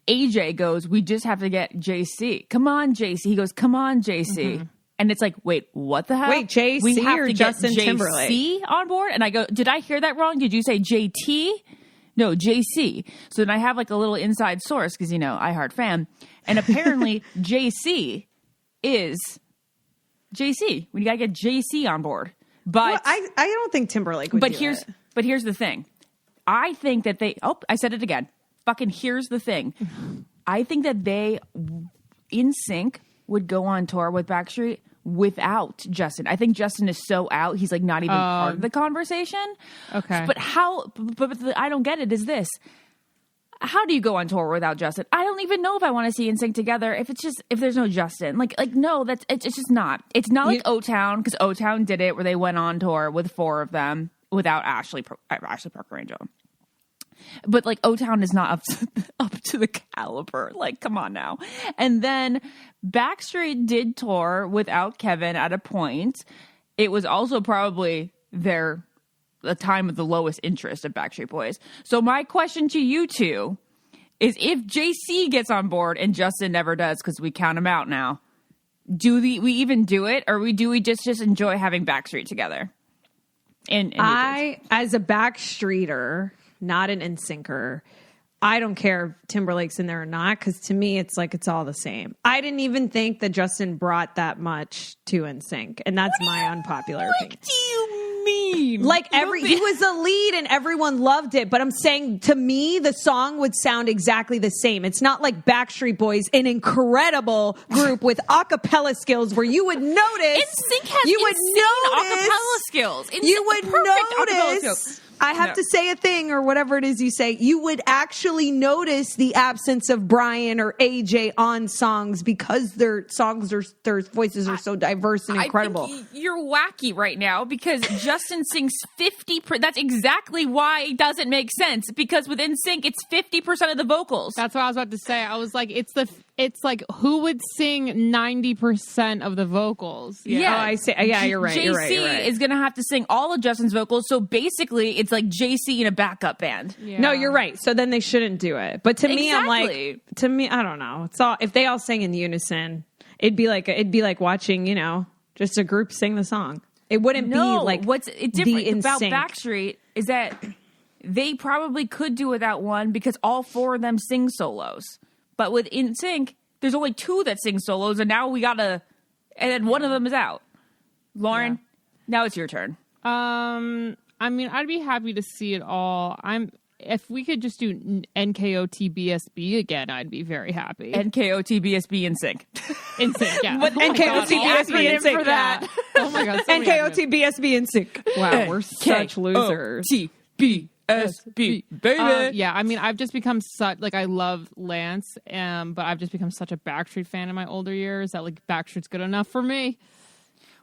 AJ goes, we just have to get JC. Come on, JC. He goes, come on, JC. And it's like, wait, what the hell? Wait, JC we have or to Justin get Timberlake? JC on board? And I go, did I hear that wrong? Did you say JT? No, JC. So then I have like a little inside source because, iHeart fan. And apparently JC is JC. We got to get JC on board. But Well, I don't think Timberlake would. but do here's it. but here's the thing. I think that I said it again. Fucking here's the thing. I think that they NSYNC would go on tour with Backstreet without Justin. I think Justin is so out. He's like not even part of the conversation. Okay. But I don't get it is this. How do you go on tour without Justin? I don't even know if I want to see NSYNC together if there's no Justin. Like no, it's just not. It's not like O-Town, because O-Town did it where they went on tour with 4 of them without Ashley Parker Angel. But like O-Town is not up to the caliber. Like, come on now. And then Backstreet did tour without Kevin at a point. It was also probably the time of the lowest interest of Backstreet Boys. So my question to you two is, if JC gets on board and Justin never does, because we count him out now, do we even do it, or do we just enjoy having Backstreet together? And as a Backstreeter, not an NSYNCer, I don't care if Timberlake's in there or not, because to me, it's like it's all the same. I didn't even think that Justin brought that much to NSYNC, and that's my unpopular opinion. What do you mean? Like he was the lead and everyone loved it, but I'm saying to me the song would sound exactly the same. It's not like Backstreet Boys, an incredible group with a cappella skills where you would notice NSYNC has insane acapella skills. You would Perfect acapella notice. skills. I have to say a thing or whatever it is you say. You would actually notice the absence of Brian or AJ on songs because their voices are so diverse and incredible. I think you're wacky right now because Justin sings 50%. That's exactly why it doesn't make sense, because with NSYNC, it's 50% of the vocals. That's what I was about to say. I was like, it's like who would sing 90% of the vocals? Yeah. Oh, I see. Yeah, you're right. JC You're right. is going to have to sing all of Justin's vocals. So basically, it's like JC in a backup band. Yeah. No, you're right. So then they shouldn't do it. But to me, I'm Exactly. like, I don't know. It's all, if they all sang in unison, it'd be like watching, just a group sing the song. It wouldn't be like what's different the about NSYNC. Backstreet is that they probably could do without one because all 4 of them sing solos. But with NSYNC, there's only 2 that sing solos, and now and then one of them is out. Lauren, now it's your turn. I mean, I'd be happy to see it all. If we could just do NKOTBSB again, I'd be very happy. NKOTBSB in sync. In sync, yeah. But NKOTBSB in sync for that. Oh my god. So many acronyms. NKOTBSB in sync. Wow, we're such losers. NKOTBSB, baby. Yeah, I mean, I've just become I love Lance, but I've just become such a Backstreet fan in my older years that like Backstreet's good enough for me.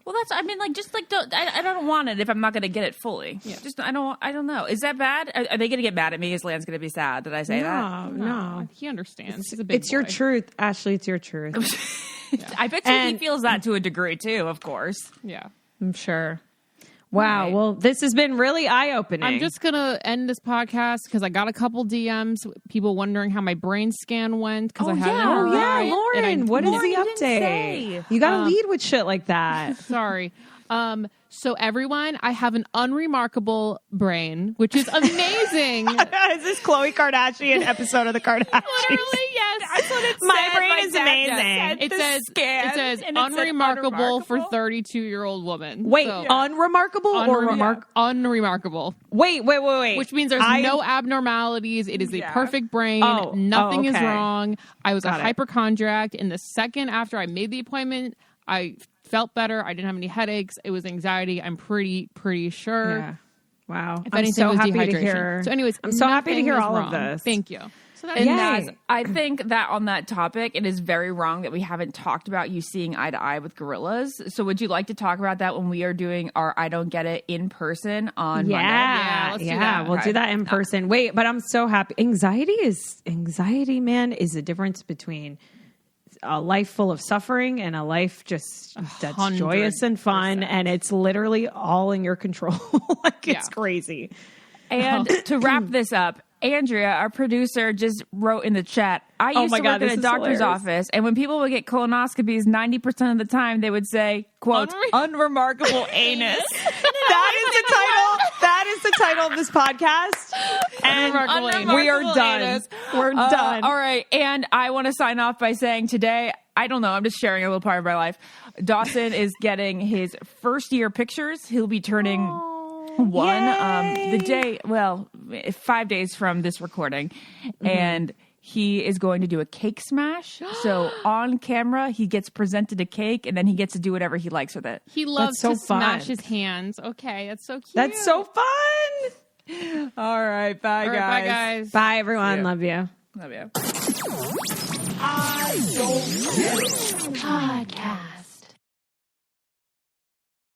Well, I don't want it if I'm not going to get it fully. Yeah. I don't know. Is that bad? Are they going to get mad at me? Is Lance going to be sad? Did I say that? No. He understands. He's a big It's your boy. truth, Ashley. It's your truth. I bet you he feels that to a degree too, of course. Yeah. I'm sure. Wow. Right. Well, this has been really eye-opening. I'm just going to end this podcast because I got a couple DMs, people wondering how my brain scan went because I had an Oh, yeah, MRI, Lauren. and What is Lauren, the you didn't update? say. You got to lead with shit like that. Sorry. So everyone, I have an unremarkable brain, which is amazing. Is this Khloe Kardashian episode of the Kardashians? Literally, yes. That's what it My said. brain is dad It amazing. just says scan, it says and it said unremarkable for 32-year-old woman. Wait, So, unremarkable or unremarkable, Wait. which means there's no abnormalities. It is a perfect brain. Oh, Nothing is okay. wrong. I was Got a it. hypochondriac, and the second after I made the appointment, I felt better. I didn't have any headaches. It was anxiety. I'm pretty sure. Yeah. Wow. If I'm anything, so it was happy dehydration. to hear. So, anyways, I'm so happy to nothing hear is all wrong. of this. Thank you. So that's And Yay. Naz, I think that on that topic, it is very wrong that we haven't talked about you seeing eye to eye with gorillas. So would you like to talk about that when we are doing our I Don't Get It in person on Monday? Yeah, let's do that. We'll Okay. do that in person. Wait, but I'm so happy. Anxiety, man, is the difference between a life full of suffering and a life just that's 100%. joyous and fun, and it's literally all in your control. Like it's Yeah. crazy. And to wrap this up, Andrea, our producer, just wrote in the chat, I used my to God, work in this a is hilarious hilarious. office, and when people would get colonoscopies, 90% of the time they would say, quote, unremarkable anus. That is the title of this podcast. And Unremarkable anus. we are Unremarkable done. anus. We're done. All right. And I want to sign off by saying today, I don't know, I'm just sharing a little part of my life. Dawson is getting his first year pictures. He'll be turning one the day, 5 days from this recording. And he is going to do a cake smash. So on camera, he gets presented a cake and then he gets to do whatever he likes with it. He loves so to smash fun. his hands. Okay, that's so cute. That's so fun. All right. Bye, All right, bye, guys. Bye, everyone. Love you. Love you. I don't get it. Podcast.